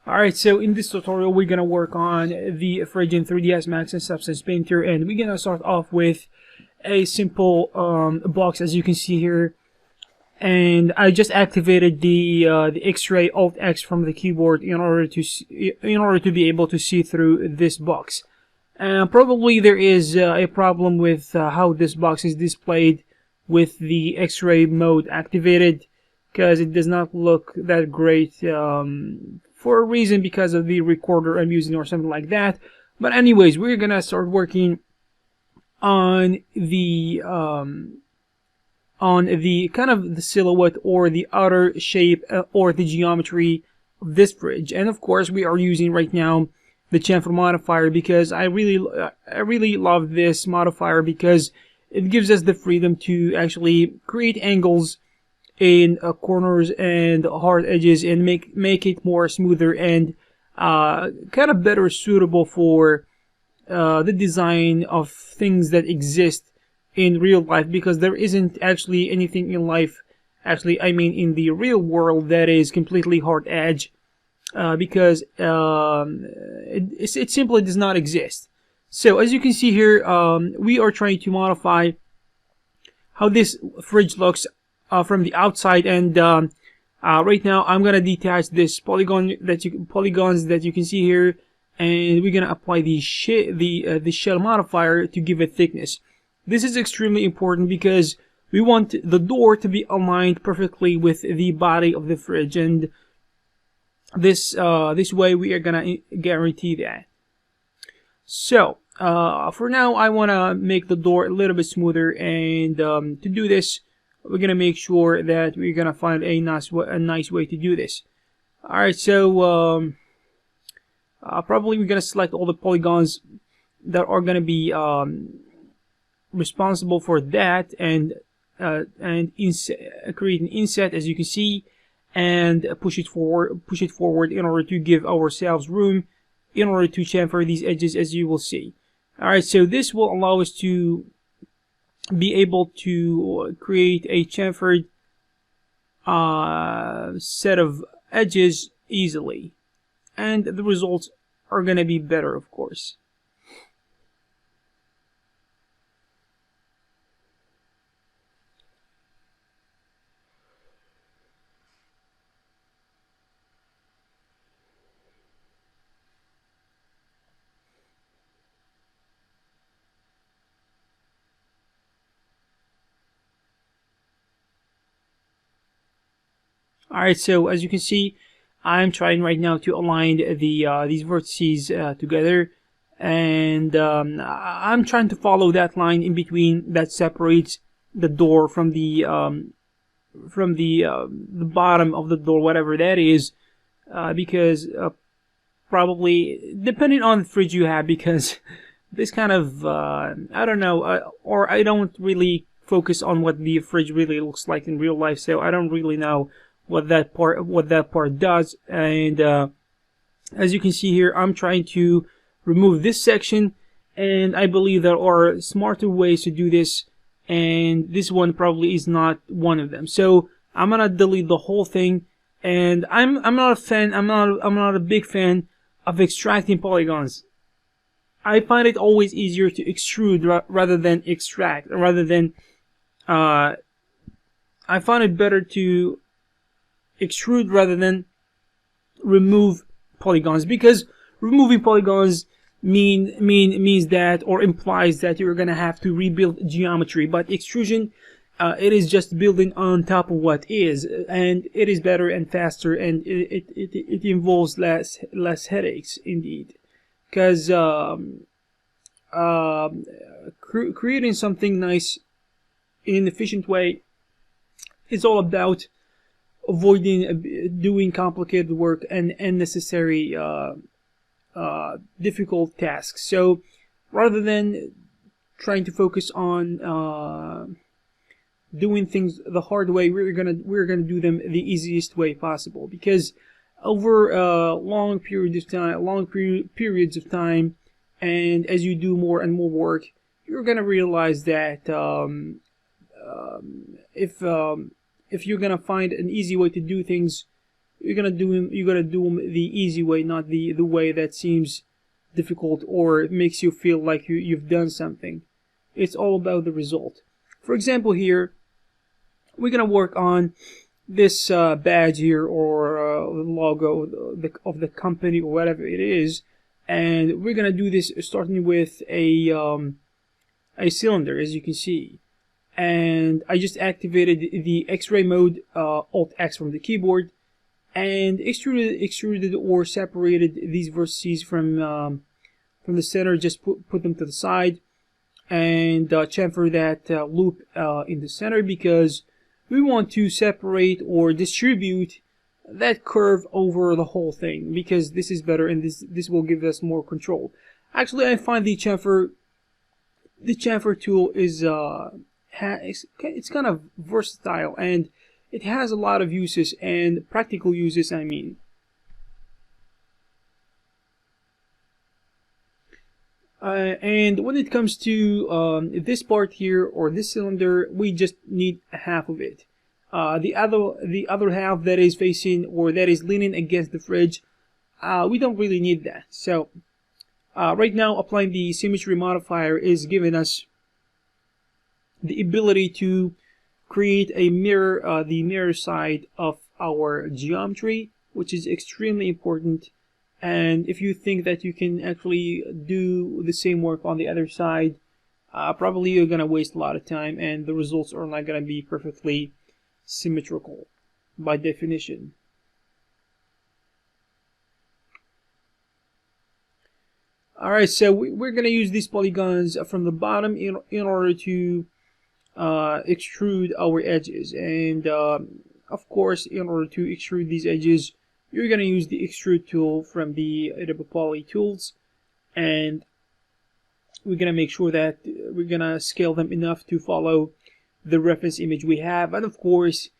Alright, so in this tutorial we're gonna work on the fridge in 3ds Max and Substance Painter, and we're gonna start off with a simple box, as you can see here. And I just activated the X-ray Alt X from the keyboard in order to be able to see through this box. Probably there is a problem with how this box is displayed with the X-ray mode activated, because it does not look that great for a reason, because of the recorder I'm using or something like that. But anyways, we're gonna start working on the kind of the silhouette or the outer shape or the geometry of this fridge. And of course we are using right now the Chamfer Modifier, because I really love this modifier, because it gives us the freedom to actually create angles in corners and hard edges and make it more smoother and kind of better suitable for the design of things that exist in real life, because there isn't actually anything in life, I mean in the real world, that is completely hard edge, because it simply does not exist. So as you can see here, we are trying to modify how this fridge looks from the outside, and right now I'm gonna detach this polygons that you can see here, and we're gonna apply the shell modifier to give it thickness. This is extremely important because we want the door to be aligned perfectly with the body of the fridge, and this way we are gonna guarantee that. So for now I want to make the door a little bit smoother, and to do this we're gonna make sure that we're gonna find a nice way to do this. Alright, so probably we're gonna select all the polygons that are gonna be responsible for that, and create an inset, as you can see, and push it forward in order to give ourselves room in order to chamfer these edges, as you will see. Alright, so this will allow us to be able to create a chamfered set of edges easily, and the results are going to be better, of course. Alright, so as you can see, I'm trying right now to align these vertices together, and I'm trying to follow that line in between that separates the door from the bottom of the door, whatever that is, because probably depending on the fridge you have, because this kind of I don't know, or I don't really focus on what the fridge really looks like in real life, so I don't really know what that part does. And as you can see here, I'm trying to remove this section, and I believe there are smarter ways to do this, and this one probably is not one of them. So I'm gonna delete the whole thing, and I'm not a big fan of extracting polygons. I find it always easier to extrude rather than extract, rather than I find it better to extrude rather than remove polygons, because removing polygons means that, or implies that, you're gonna have to rebuild geometry. But extrusion, it is just building on top of what is, and it is better and faster, and it involves less headaches indeed, because creating something nice in an efficient way is all about avoiding doing complicated work and unnecessary difficult tasks. So rather than trying to focus on doing things the hard way, we're gonna do them the easiest way possible, because over long periods of time, and as you do more and more work, you're gonna realize that if you're gonna find an easy way to do things, you gotta do them the easy way, not the way that seems difficult or makes you feel like you've done something. It's all about the result. For example, here we're gonna work on this badge here, or logo of the company or whatever it is, and we're gonna do this starting with a cylinder, as you can see. And I just activated the X-ray mode, Alt X from the keyboard, and extruded or separated these vertices from the center. Just put them to the side, and chamfer that loop in the center, because we want to separate or distribute that curve over the whole thing, because this is better, and this will give us more control. Actually, I find the chamfer tool is it's kind of versatile, and it has a lot of uses, and practical uses, I mean. And when it comes to this part here, or this cylinder, we just need half of it. The other half that is facing, or that is leaning against the fridge, we don't really need that. So right now, applying the Symmetry Modifier is giving us the ability to create a mirror, the mirror side of our geometry, which is extremely important. And if you think that you can actually do the same work on the other side, probably you're going to waste a lot of time, and the results are not going to be perfectly symmetrical by definition. Alright, so we're going to use these polygons from the bottom in order to extrude our edges. And of course, in order to extrude these edges, you're going to use the extrude tool from the Poly tools, and we're going to make sure that we're going to scale them enough to follow the reference image we have. And of course,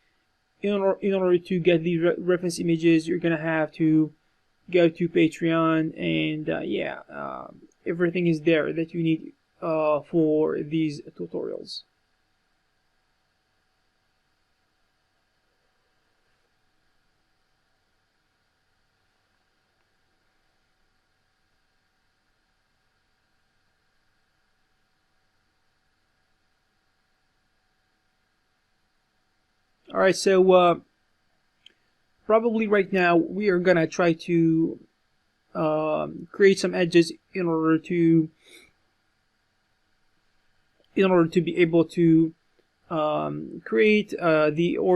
in order to get the reference images, you're going to have to go to Patreon, and everything is there that you need for these tutorials. Alright, so probably right now we are gonna try to create some edges in order to be able to create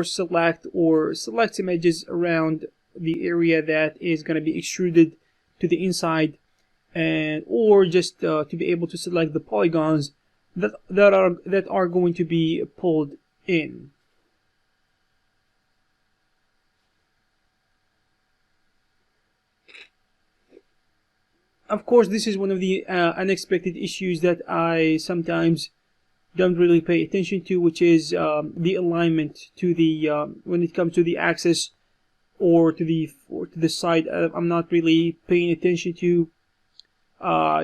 select some edges around the area that is going to be extruded to the inside, and or just to be able to select the polygons that are going to be pulled in. Of course, this is one of the unexpected issues that I sometimes don't really pay attention to, which is the alignment to the when it comes to the axis or to the side. I'm not really paying attention to.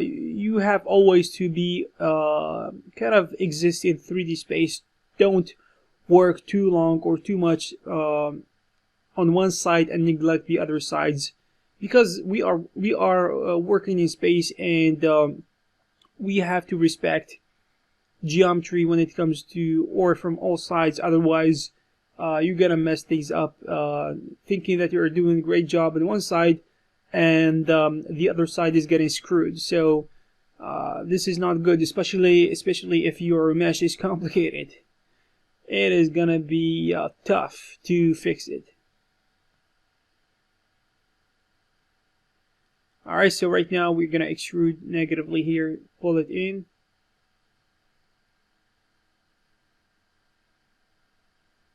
You have always to be kind of exist in 3D space. Don't work too long or too much on one side and neglect the other sides, because we are working in space, and we have to respect geometry when it comes to, or from all sides. Otherwise, you're gonna mess things up, thinking that you're doing a great job on one side, and the other side is getting screwed. So this is not good, especially if your mesh is complicated. It is gonna be tough to fix it. Alright, so right now we're gonna extrude negatively here, pull it in.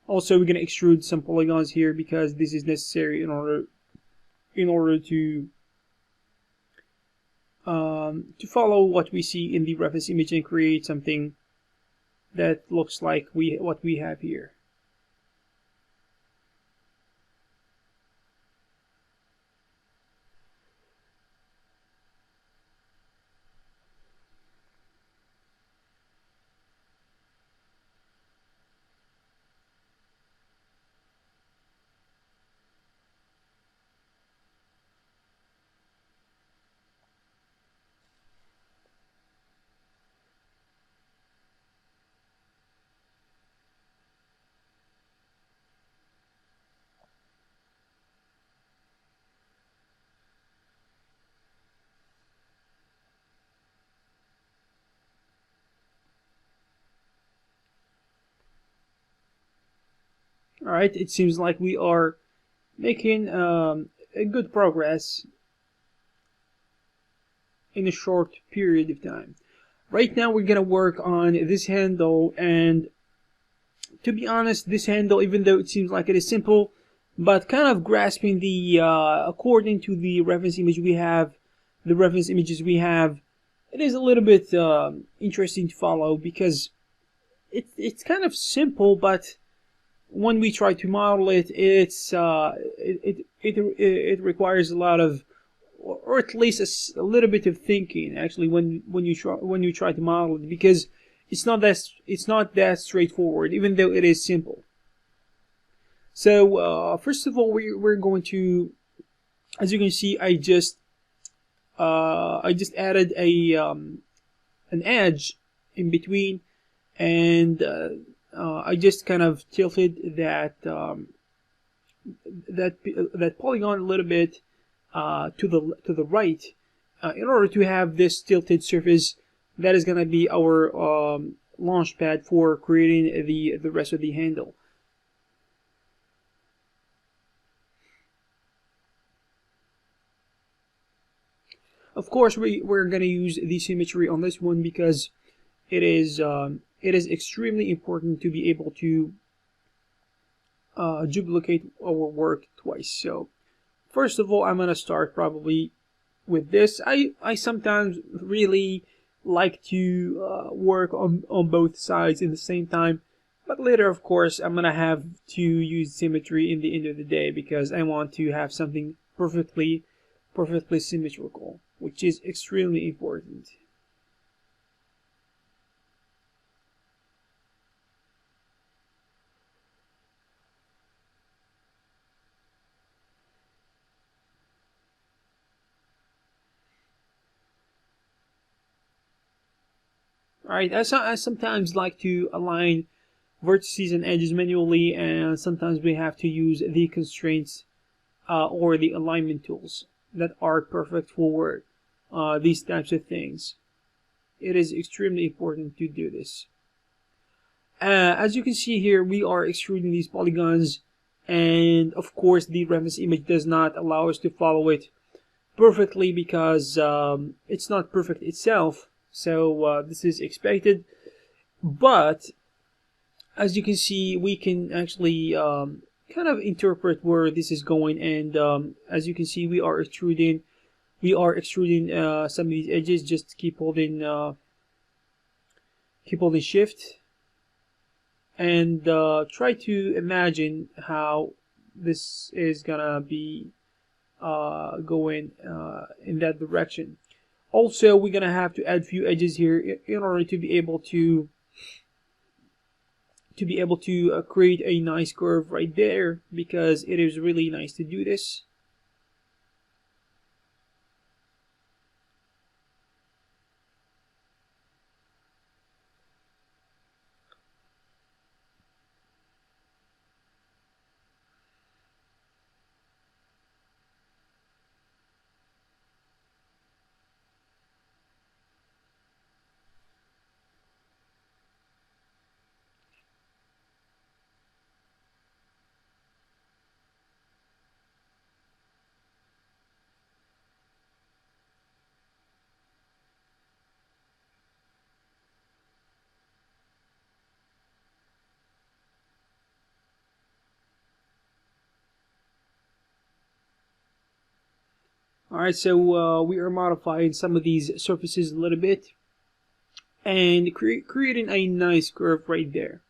Also, we're gonna extrude some polygons here, because this is necessary in order to follow what we see in the reference image and create something that looks like what we have here. Alright, it seems like we are making a good progress in a short period of time. Right now we're gonna work on this handle, and to be honest, this handle, even though it seems like it is simple, but kind of grasping the according to the reference images we have, it is a little bit interesting to follow, because it's kind of simple, but when we try to model it, it requires a lot of, or at least a little bit of thinking, actually, when you try to model it, because it's not that straightforward, even though it is simple. So first of all, we're going to, as you can see, I just added an edge in between, and I just kind of tilted that polygon a little bit to the right, in order to have this tilted surface that is going to be our launch pad for creating the rest of the handle. Of course, we're going to use the symmetry on this one because it is extremely important to be able to duplicate our work twice. So first of all, I'm going to start probably with this. I sometimes really like to work on both sides in the same time, but later, of course, I'm going to have to use symmetry in the end of the day, because I want to have something perfectly symmetrical, which is extremely important. Alright, I sometimes like to align vertices and edges manually, and sometimes we have to use the constraints or the alignment tools that are perfect for these types of things. It is extremely important to do this. As you can see here, we are extruding these polygons, and of course the reference image does not allow us to follow it perfectly, because it's not perfect itself. So this is expected, but as you can see, we can actually kind of interpret where this is going, and as you can see, we are extruding some of these edges. Just keep holding shift, and try to imagine how this is gonna be going in that direction. Also, we're gonna have to add few edges here in order to be able to create a nice curve right there, because it is really nice to do this. Alright, so we are modifying some of these surfaces a little bit, and creating a nice curve right there.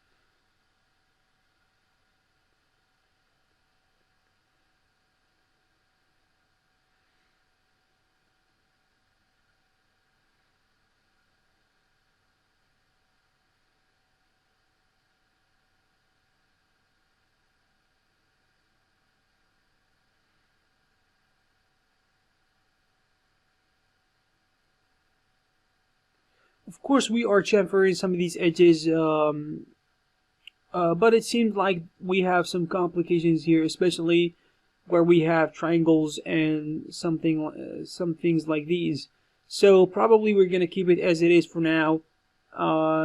Of course, we are chamfering some of these edges, but it seems like we have some complications here, especially where we have triangles and some things like these. So probably we're going to keep it as it is for now,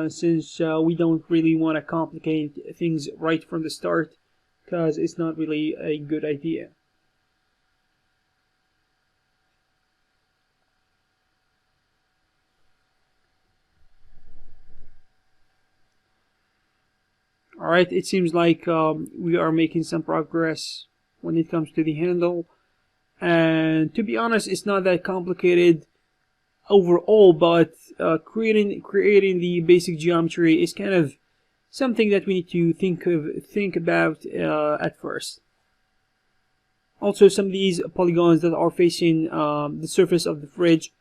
since we don't really want to complicate things right from the start, because it's not really a good idea. Alright, it seems like we are making some progress when it comes to the handle. And to be honest, it's not that complicated overall, but creating the basic geometry is kind of something that we need to think about at first. Also, some of these polygons that are facing the surface of the fridge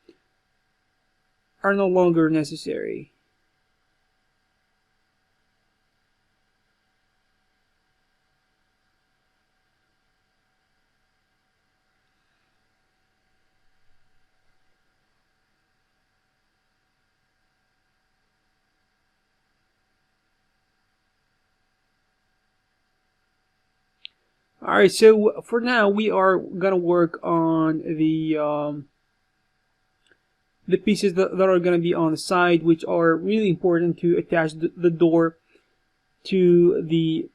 are no longer necessary. Alright, so for now we are gonna work on the pieces that are gonna be on the side, which are really important to attach the door to the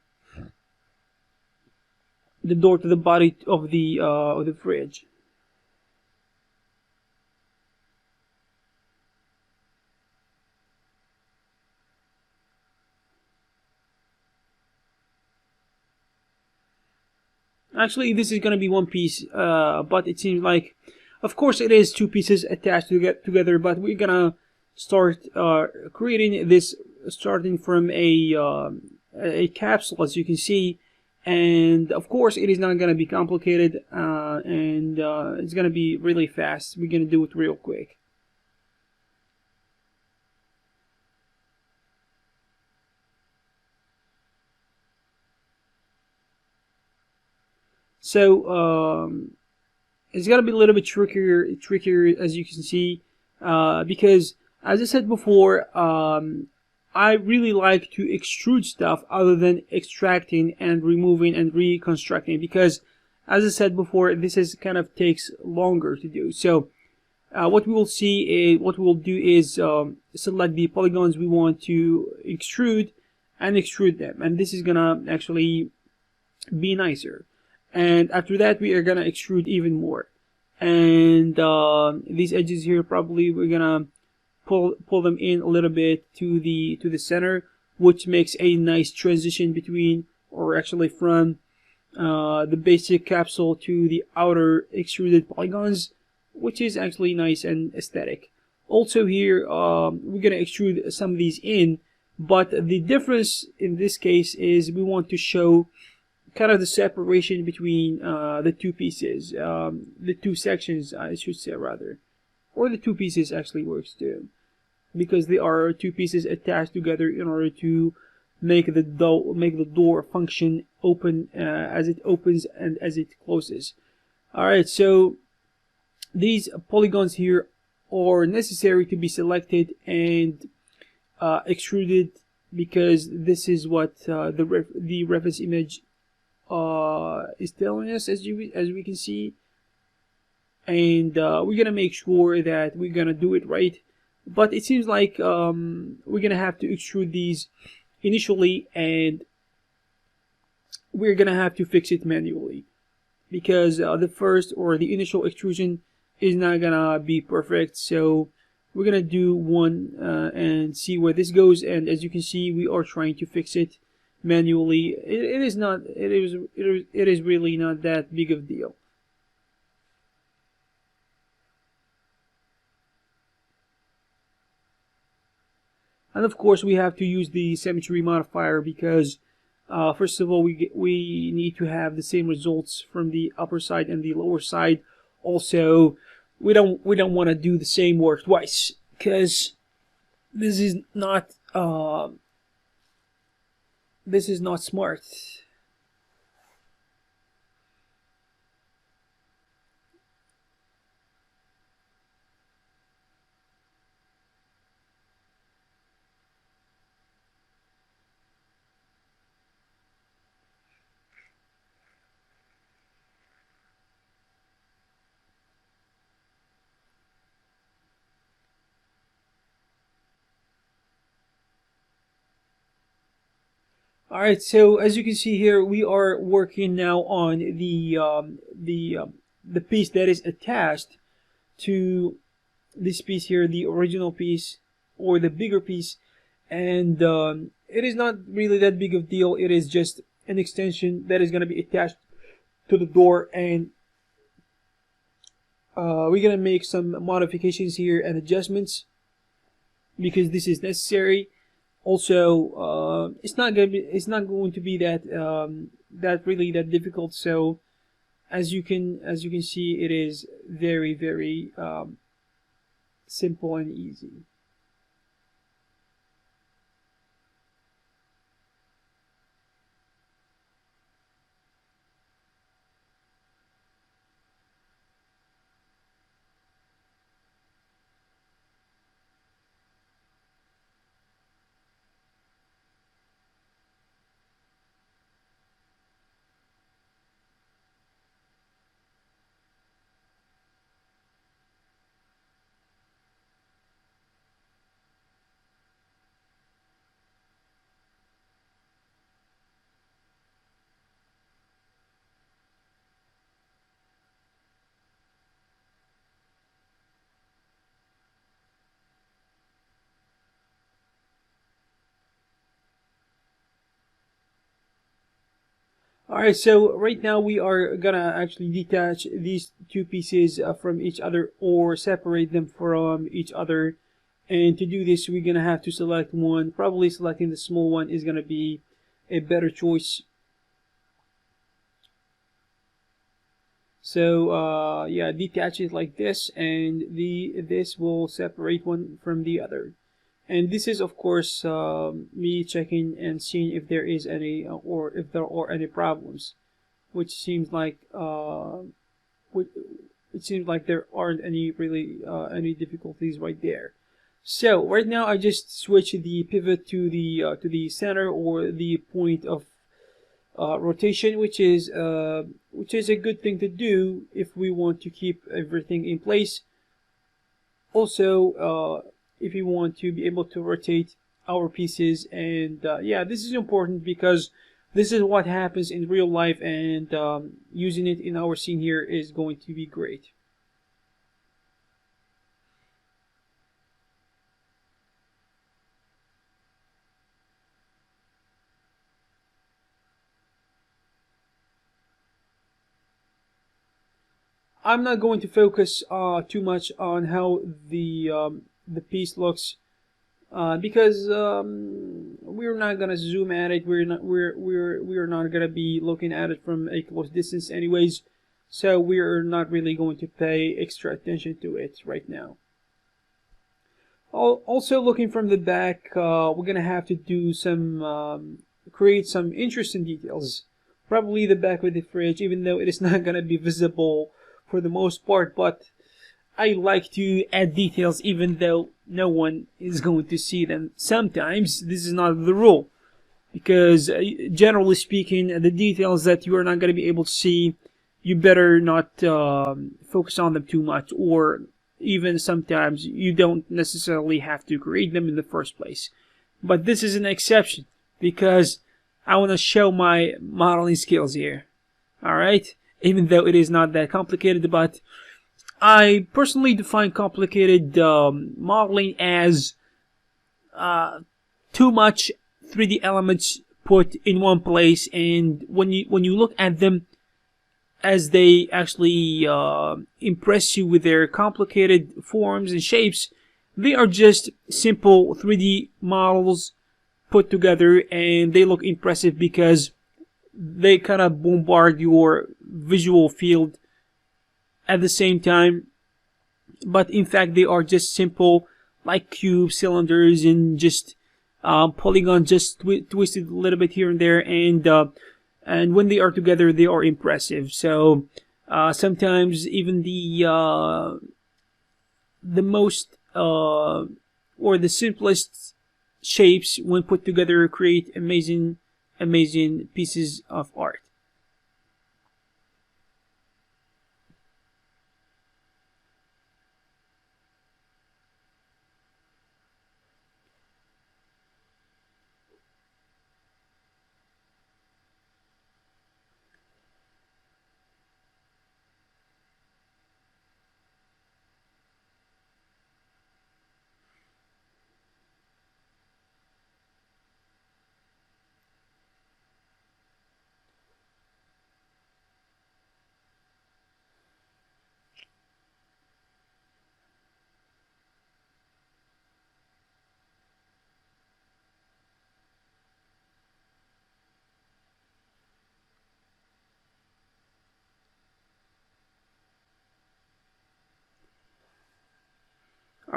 body of the fridge. Actually, this is gonna be one piece, but it seems like, of course, it is two pieces attached together. But we're gonna start creating this, starting from a capsule, as you can see. And of course, it is not gonna be complicated, and it's gonna be really fast. We're gonna do it real quick. So it's gonna be a little bit trickier as you can see, because as I said before, I really like to extrude stuff other than extracting and removing and reconstructing, because as I said before, this is kind of takes longer to do. So what we will do is select the polygons we want to extrude and extrude them, and this is gonna actually be nicer. And after that, we are gonna extrude even more. And these edges here, probably we're gonna pull them in a little bit to the center, which makes a nice transition between, or actually from, the basic capsule to the outer extruded polygons, which is actually nice and aesthetic. Also here, we're gonna extrude some of these in, but the difference in this case is we want to show kind of the separation between the two pieces, the two sections, I should say, rather, or the two pieces actually works too, because they are two pieces attached together in order to make the door function open as it opens and as it closes. Alright, so these polygons here are necessary to be selected and extruded, because this is what the reference image is telling us, as we can see. And we're gonna make sure that we're gonna do it right. But it seems like we're gonna have to extrude these initially, and we're gonna have to fix it manually, because the first, or the initial extrusion, is not gonna be perfect. So we're gonna do one and see where this goes. And as you can see, we are trying to fix it manually. It is really not that big of a deal. And of course, we have to use the Symmetry Modifier, because first of all, we need to have the same results from the upper side and the lower side. Also, we don't want to do the same work twice, because this is not smart. All right, so as you can see here, we are working now on the piece that is attached to this piece here, the original piece or the bigger piece, and it is not really that big of deal. It is just an extension that is going to be attached to the door, and we're going to make some modifications here and adjustments because this is necessary. Also, it's not going to be that that difficult. So as you can see, it is very simple and easy. Alright, so right now we are gonna actually detach these two pieces from each other or separate them from each other. And to do this, we're gonna have to select one. Probably selecting the small one is gonna be a better choice. So yeah, detach it like this, and this will separate one from the other. And this is of course me checking and seeing if there is any or if there are any problems, which seems like it seems like there aren't any really any difficulties right there. So right now I just switch the pivot to the center or the point of rotation, which is a good thing to do if we want to keep everything in place. Also, if you want to be able to rotate our pieces, and yeah, this is important because this is what happens in real life, and using it in our scene here is going to be great. I'm not going to focus too much on how the piece looks because we're not gonna zoom at it. We're not gonna be looking at it from a close distance, anyways. So we're not really going to pay extra attention to it right now. Also, looking from the back, we're gonna have to do some create some interesting details. Probably the back of the fridge, even though it is not gonna be visible for the most part, but I like to add details even though no one is going to see them. Sometimes this is not the rule, because generally speaking, the details that you are not going to be able to see, you better not focus on them too much, or even sometimes you don't necessarily have to create them in the first place. But this is an exception because I want to show my modeling skills here. Alright? Even though it is not that complicated, but I personally define complicated modeling as too much 3D elements put in one place, and when you look at them as they actually impress you with their complicated forms and shapes, they are just simple 3D models put together, and they look impressive because they kind of bombard your visual field at the same time, but in fact they are just simple, like cube cylinders and just polygon just twisted a little bit here and there, and when they are together they are impressive. So sometimes even the most or the simplest shapes when put together create amazing pieces of art.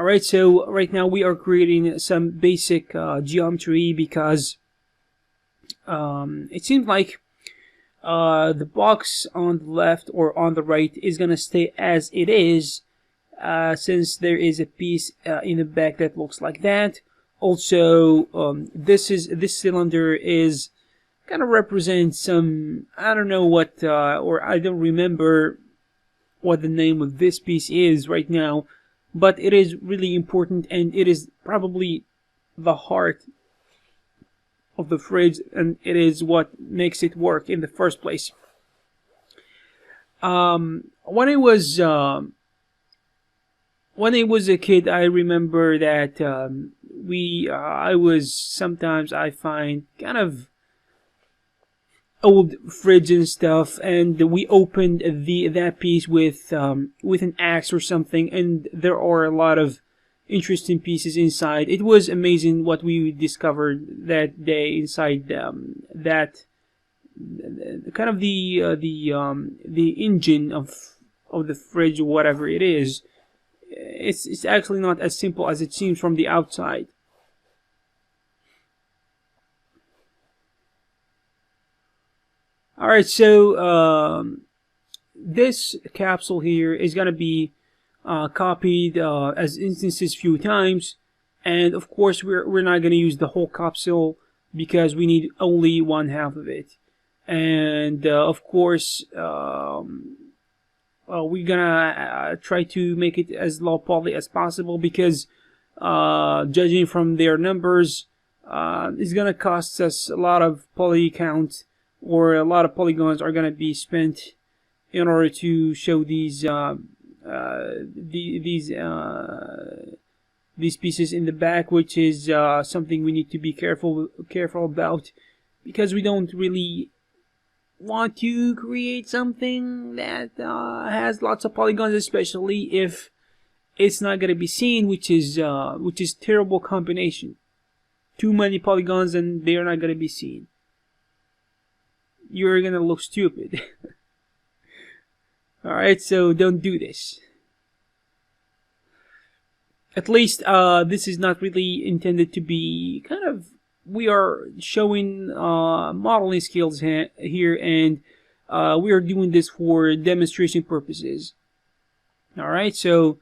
Alright, so right now we are creating some basic geometry because it seems like the box on the left or on the right is gonna stay as it is, since there is a piece in the back that looks like that. Also, this cylinder is kind of represents some, I don't know what, or I don't remember what the name of this piece is right now, but it is really important, and it is probably the heart of the fridge, and it is what makes it work in the first place. When I was a kid, I remember that I find kind of old fridge and stuff, and we opened that piece with an axe or something, and there are a lot of interesting pieces inside. It was amazing what we discovered that day inside that kind of the engine of the fridge, whatever it is. It's actually not as simple as it seems from the outside. Alright, so this capsule here is going to be copied as instances few times, and of course we're not going to use the whole capsule because we need only one half of it. And of course we're gonna try to make it as low poly as possible because judging from their numbers, it's gonna cost us a lot of poly count, or a lot of polygons are gonna be spent in order to show these pieces in the back, which is something we need to be careful about, because we don't really want to create something that has lots of polygons, especially if it's not gonna be seen, which is terrible combination. Too many polygons and they are not gonna be seen. You're gonna look stupid. Alright, so don't do this. At least this is not really intended to be kind of, we are showing modeling skills here, and we are doing this for demonstration purposes. Alright, so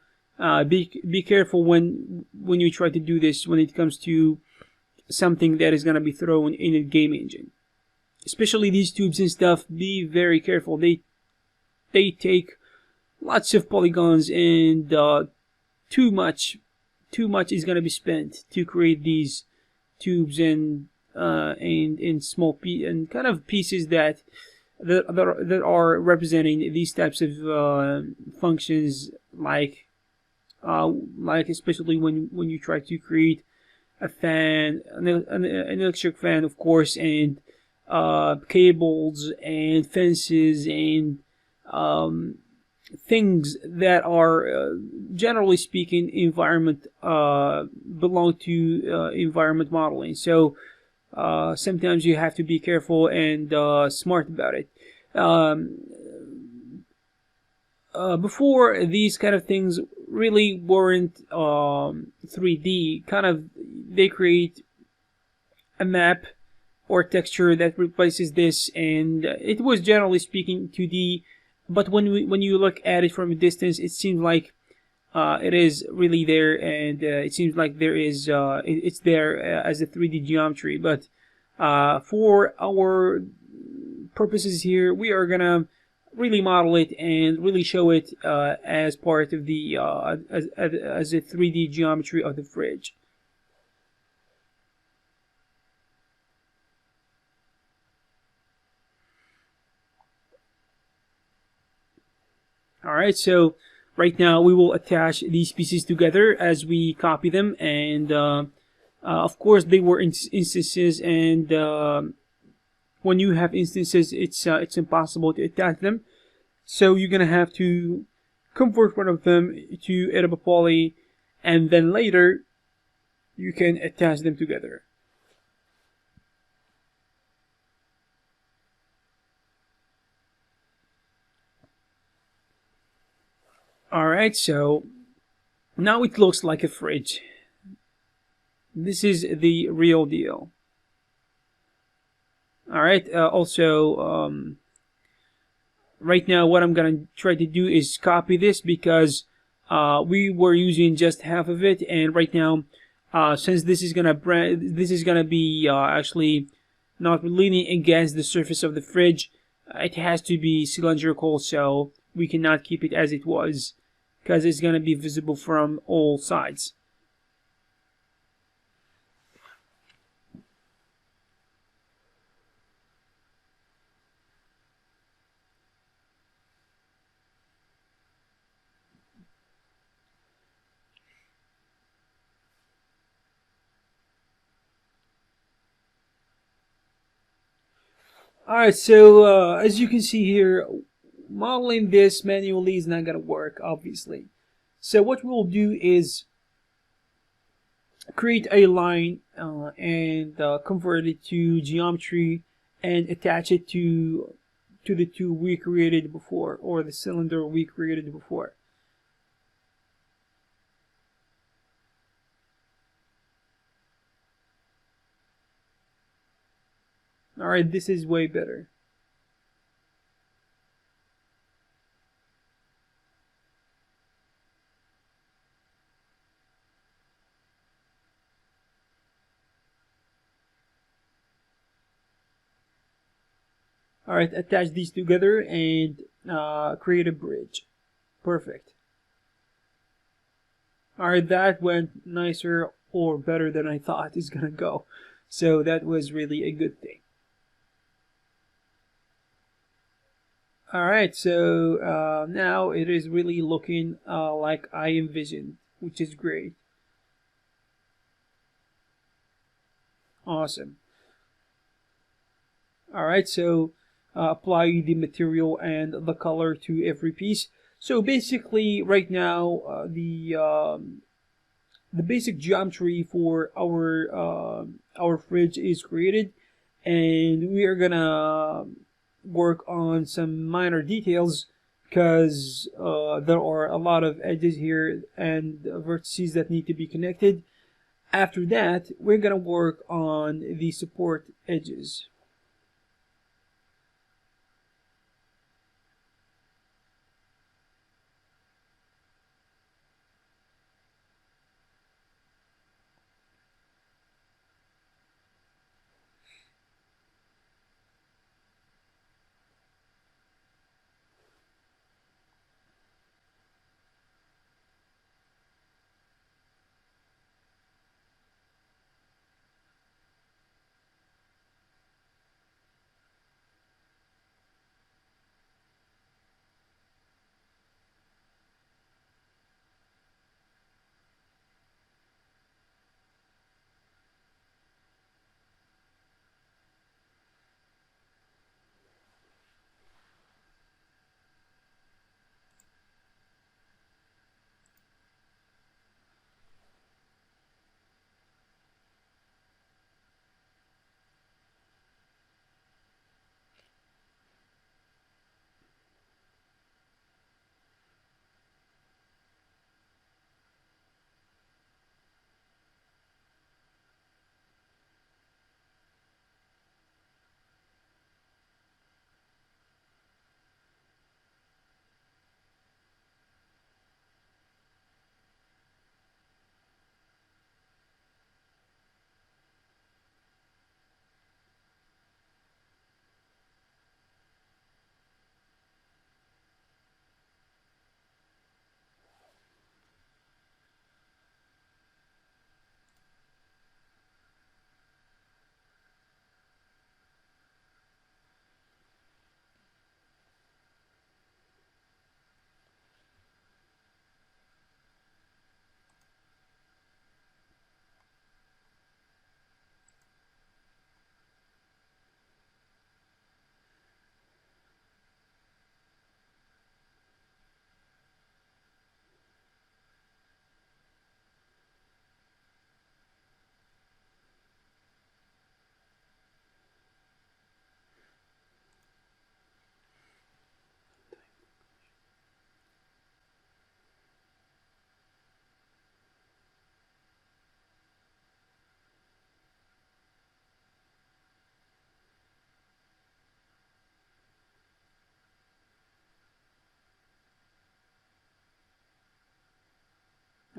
be careful when you try to do this when it comes to something that is going to be thrown in a game engine. Especially these tubes and stuff, be very careful. They take lots of polygons, and too much is going to be spent to create these tubes and small and kind of pieces that are representing these types of functions, like especially when you try to create a fan, an electric fan, of course, and cables and fences and things that are generally speaking belong to environment modeling. So sometimes you have to be careful and smart about it. Before, these kind of things really weren't 3D. Kind of, they create a map or texture that replaces this, and it was generally speaking 2D. But when you look at it from a distance, it seems like it is really there, and it seems like there is it's there as a 3D geometry. But for our purposes here, we are gonna really model it and really show it as part of the as a 3D geometry of the fridge. Alright, so right now we will attach these pieces together as we copy them, and of course they were instances, and when you have instances, it's impossible to attach them, so you're gonna have to convert one of them to editable poly, and then later you can attach them together. Alright, so Now it looks like a fridge. This is the real deal. Alright, right now what I'm gonna try to do is copy this because we were using just half of it, and right now since this is gonna be actually not leaning against the surface of the fridge, it has to be cylindrical, so we cannot keep it as it was because it's gonna be visible from all sides. Alright, so as you can see here, modeling this manually is not going to work, obviously. So what we'll do is create a line and convert it to geometry and attach it to the tool we created before, or the cylinder we created before. Alright, this is way better. Alright, attach these together and create a bridge. Perfect. Alright, that went nicer or better than I thought it's gonna go. So that was really a good thing. Alright, so now it is really looking like I envisioned, which is great. Awesome. Alright, so apply the material and the color to every piece. So basically, right now, the basic geometry for our fridge is created, and we are gonna work on some minor details because there are a lot of edges here and vertices that need to be connected. After that, we're gonna work on the support edges.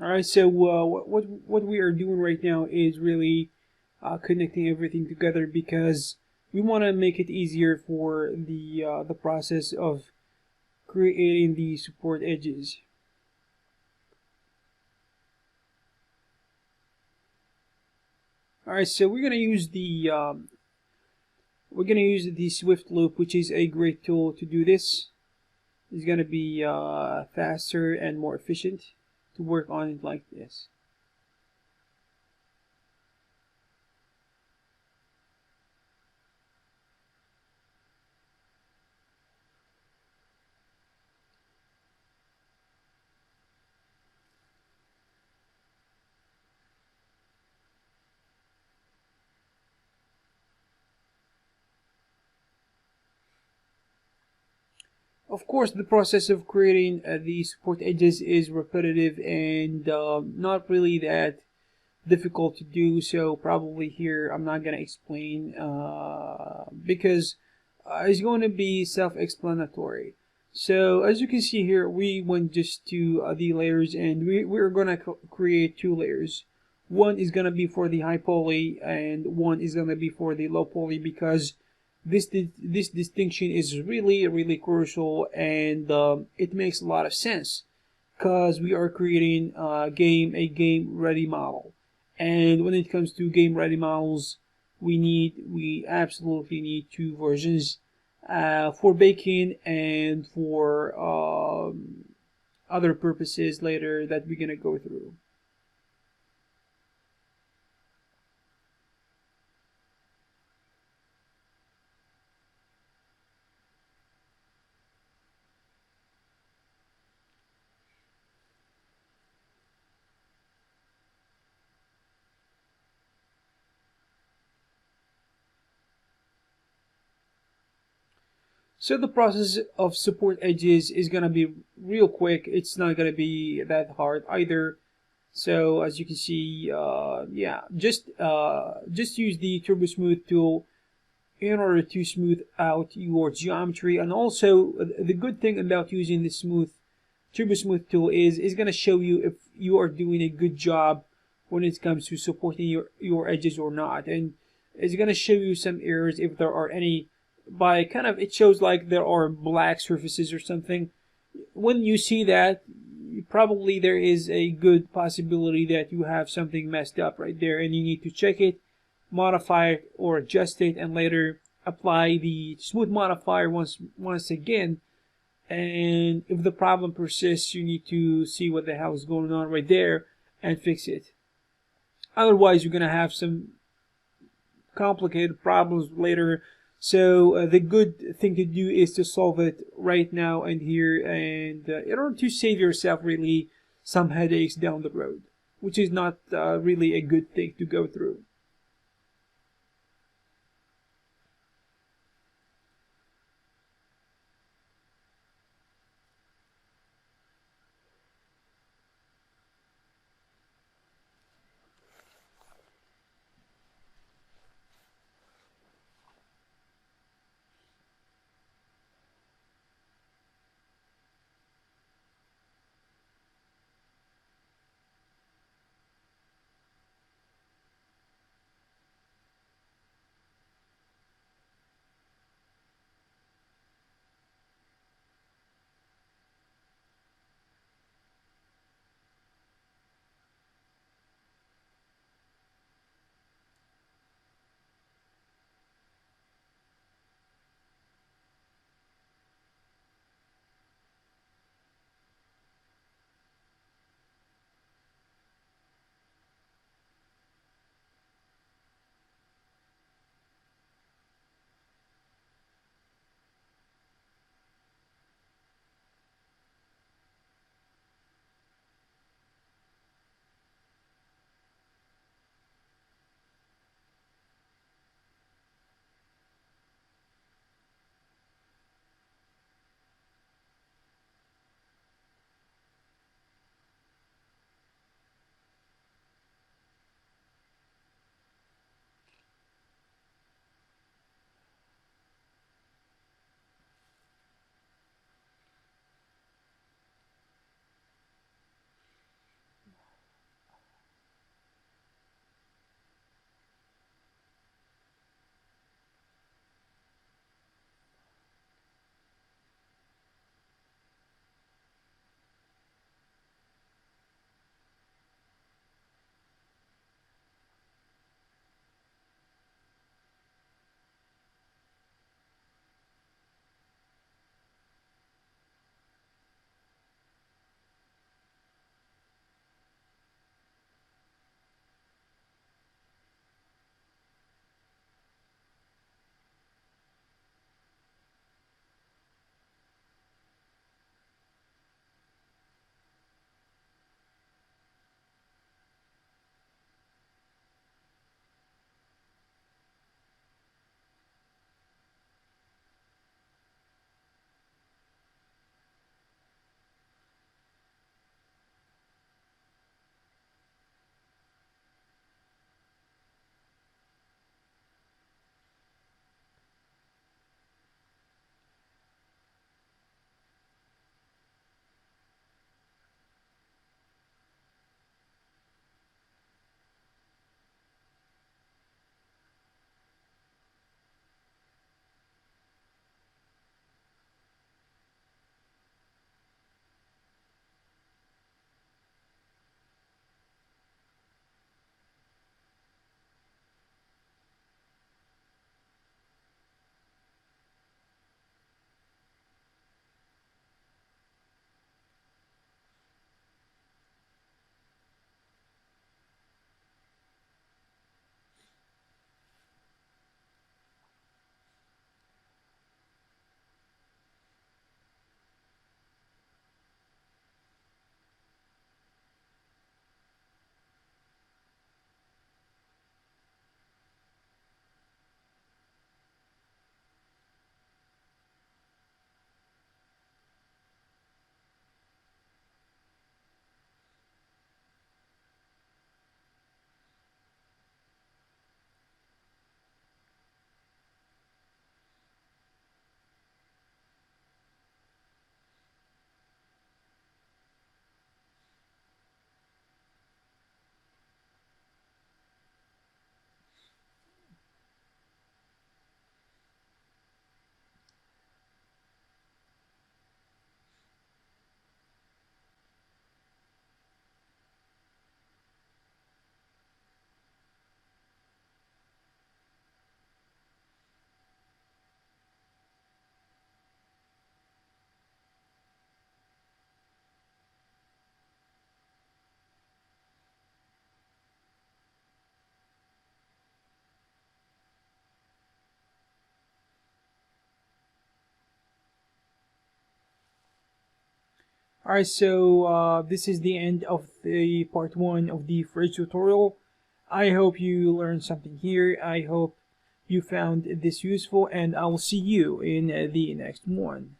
All right, so what we are doing right now is really connecting everything together because we want to make it easier for the process of creating the support edges. All right, so we're gonna use the Swift loop, which is a great tool to do this. It's gonna be faster and more efficient to work on it like this. Of course, the process of creating the support edges is repetitive and not really that difficult to do. So probably here I'm not gonna explain because it's going to be self-explanatory. So as you can see here, we went just to the layers, and we're gonna create two layers. One is gonna be for the high poly, and one is gonna be for the low poly, because this distinction is really crucial, and it makes a lot of sense because we are creating a game ready model, and when it comes to game ready models, we absolutely need two versions for baking and for other purposes later that we're gonna go through. So the process of support edges is gonna be real quick. It's not gonna be that hard either. So as you can see, yeah, just use the Turbo Smooth tool in order to smooth out your geometry. And also, the good thing about using the Turbo Smooth tool is gonna show you if you are doing a good job when it comes to supporting your edges or not, and it's gonna show you some errors if there are any. By kind of, it shows like there are black surfaces or something. When you see that, probably there is a good possibility that you have something messed up right there, and you need to check it, modify it, or adjust it, and later apply the smooth modifier once again. And if the problem persists, you need to see what the hell is going on right there and fix it. Otherwise, you're gonna have some complicated problems later. So the good thing to do is to solve it right now and here, and in order to save yourself really some headaches down the road, which is not really a good thing to go through. Alright, so this is the end of the part 1 of the fridge tutorial. I hope you learned something here. I hope you found this useful, and I will see you in the next one.